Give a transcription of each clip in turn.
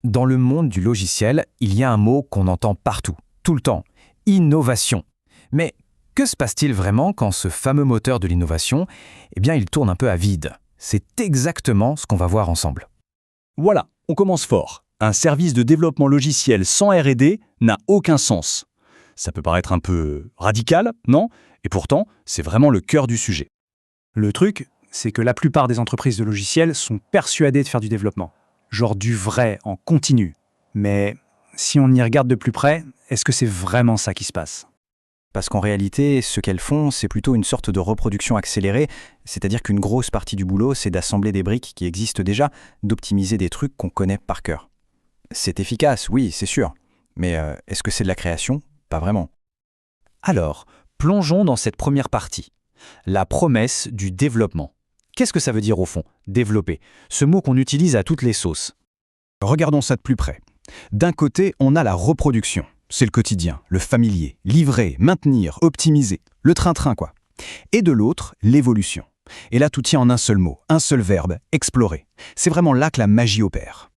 Dans le monde du logiciel, il y a un mot qu'on entend partout, tout le temps, innovation. Mais que se passe-t-il vraiment quand ce fameux moteur de l'innovation, il tourne un peu à vide? C'est exactement ce qu'on va voir ensemble. Voilà, on commence fort. Un service de développement logiciel sans R&D n'a aucun sens. Ça peut paraître un peu radical, non? Et pourtant, c'est vraiment le cœur du sujet. Le truc, c'est que la plupart des entreprises de logiciels sont persuadées de faire du développement. Genre du vrai, en continu. Mais si on y regarde de plus près, est-ce que c'est vraiment ça qui se passe? Parce qu'en réalité, ce qu'elles font, c'est plutôt une sorte de reproduction accélérée, c'est-à-dire qu'une grosse partie du boulot, c'est d'assembler des briques qui existent déjà, d'optimiser des trucs qu'on connaît par cœur. C'est efficace, oui, c'est sûr. Mais est-ce que c'est de la création? Pas vraiment. Alors, plongeons dans cette première partie. La promesse du développement. Qu'est-ce que ça veut dire au fond, développer? Ce mot qu'on utilise à toutes les sauces. Regardons ça de plus près. D'un côté, on a la reproduction. C'est le quotidien, le familier, livrer, maintenir, optimiser, le train-train quoi. Et de l'autre, l'évolution. Et là, tout tient en un seul mot, un seul verbe, explorer. C'est vraiment là que la magie opère.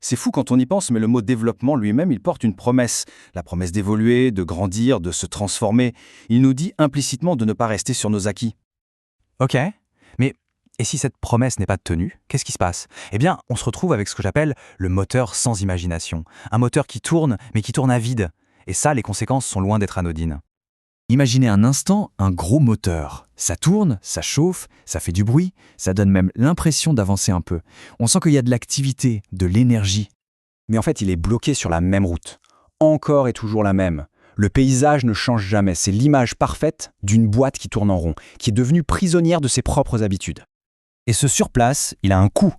C'est fou quand on y pense, mais le mot développement lui-même, il porte une promesse. La promesse d'évoluer, de grandir, de se transformer. Il nous dit implicitement de ne pas rester sur nos acquis. Ok, mais et si cette promesse n'est pas tenue, qu'est-ce qui se passe? On se retrouve avec ce que j'appelle le moteur sans imagination. Un moteur qui tourne, mais qui tourne à vide. Et ça, les conséquences sont loin d'être anodines. Imaginez un instant un gros moteur. Ça tourne, ça chauffe, ça fait du bruit, ça donne même l'impression d'avancer un peu. On sent qu'il y a de l'activité, de l'énergie. Mais en fait, il est bloqué sur la même route. Encore et toujours la même. Le paysage ne change jamais. C'est l'image parfaite d'une boîte qui tourne en rond, qui est devenue prisonnière de ses propres habitudes. Et ce surplace, il a un coût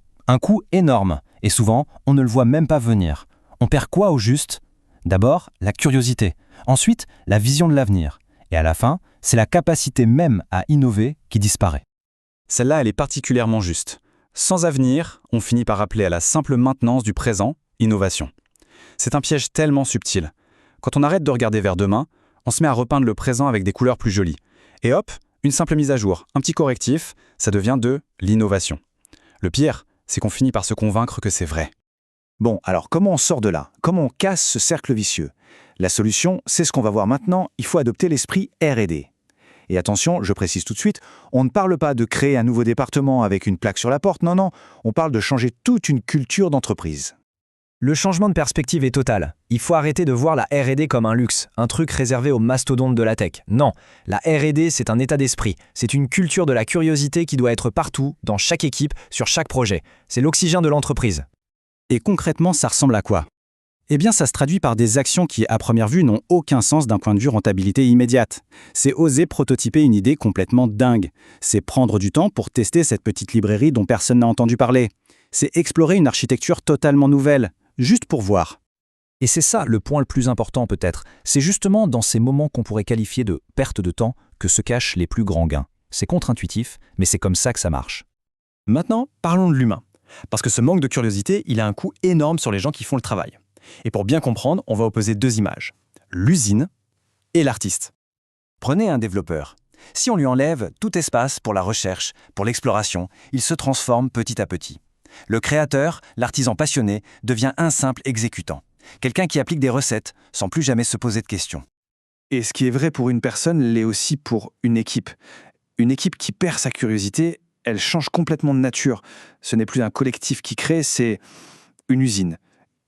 énorme. Et souvent, on ne le voit même pas venir. On perd quoi au juste? D'abord, la curiosité. Ensuite, la vision de l'avenir. Et à la fin, c'est la capacité même à innover qui disparaît. Celle-là, elle est particulièrement juste. Sans avenir, on finit par appeler à la simple maintenance du présent, innovation. C'est un piège tellement subtil. Quand on arrête de regarder vers demain, on se met à repeindre le présent avec des couleurs plus jolies. Et hop, une simple mise à jour, un petit correctif, ça devient de l'innovation. Le pire, c'est qu'on finit par se convaincre que c'est vrai. Bon, alors comment on sort de là? Comment on casse ce cercle vicieux? La solution, c'est ce qu'on va voir maintenant, il faut adopter l'esprit R&D. Et attention, je précise tout de suite, on ne parle pas de créer un nouveau département avec une plaque sur la porte, non, on parle de changer toute une culture d'entreprise. Le changement de perspective est total. Il faut arrêter de voir la R&D comme un luxe, un truc réservé aux mastodontes de la tech. Non, la R&D, c'est un état d'esprit. C'est une culture de la curiosité qui doit être partout, dans chaque équipe, sur chaque projet. C'est l'oxygène de l'entreprise. Et concrètement, ça ressemble à quoi? Ça se traduit par des actions qui, à première vue, n'ont aucun sens d'un point de vue rentabilité immédiate. C'est oser prototyper une idée complètement dingue. C'est prendre du temps pour tester cette petite librairie dont personne n'a entendu parler. C'est explorer une architecture totalement nouvelle, juste pour voir. Et c'est ça le point le plus important peut-être. C'est justement dans ces moments qu'on pourrait qualifier de perte de temps que se cachent les plus grands gains. C'est contre-intuitif, mais c'est comme ça que ça marche. Maintenant, parlons de l'humain. Parce que ce manque de curiosité, il a un coût énorme sur les gens qui font le travail. Et pour bien comprendre, on va opposer deux images. L'usine et l'artiste. Prenez un développeur. Si on lui enlève tout espace pour la recherche, pour l'exploration, il se transforme petit à petit. Le créateur, l'artisan passionné, devient un simple exécutant. Quelqu'un qui applique des recettes sans plus jamais se poser de questions. Et ce qui est vrai pour une personne l'est aussi pour une équipe. Une équipe qui perd sa curiosité, elle change complètement de nature. Ce n'est plus un collectif qui crée, c'est une usine.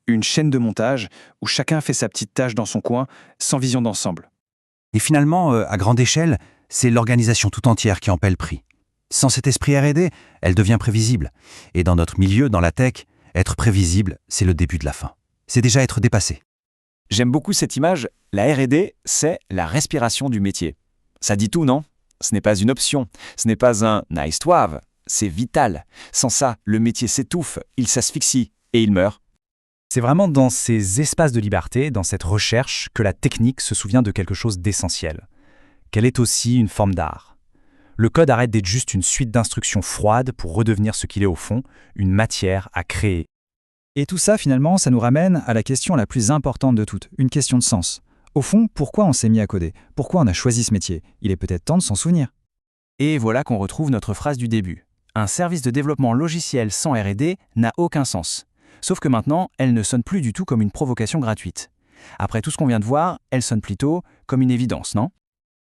Une chaîne de montage où chacun fait sa petite tâche dans son coin, sans vision d'ensemble. Et finalement, à grande échelle, c'est l'organisation tout entière qui en paie le prix. Sans cet esprit R&D, elle devient prévisible. Et dans notre milieu, dans la tech, être prévisible, c'est le début de la fin. C'est déjà être dépassé. J'aime beaucoup cette image. La R&D, c'est la respiration du métier. Ça dit tout, non? Ce n'est pas une option. Ce n'est pas un nice to have. C'est vital. Sans ça, le métier s'étouffe, il s'asphyxie et il meurt. C'est vraiment dans ces espaces de liberté, dans cette recherche, que la technique se souvient de quelque chose d'essentiel. Qu'elle est aussi une forme d'art. Le code arrête d'être juste une suite d'instructions froides pour redevenir ce qu'il est au fond, une matière à créer. Et tout ça, finalement, ça nous ramène à la question la plus importante de toutes, une question de sens. Au fond, pourquoi on s'est mis à coder? Pourquoi on a choisi ce métier? Il est peut-être temps de s'en souvenir. Et voilà qu'on retrouve notre phrase du début. Un service de développement logiciel sans R&D n'a aucun sens. Sauf que maintenant, elle ne sonne plus du tout comme une provocation gratuite. Après tout ce qu'on vient de voir, elle sonne plutôt comme une évidence, non?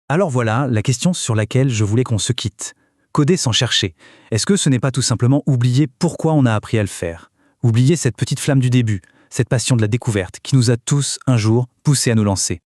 Alors voilà la question sur laquelle je voulais qu'on se quitte. Coder sans chercher. Est-ce que ce n'est pas tout simplement oublier pourquoi on a appris à le faire? Oublier cette petite flamme du début, cette passion de la découverte qui nous a tous, un jour, poussés à nous lancer.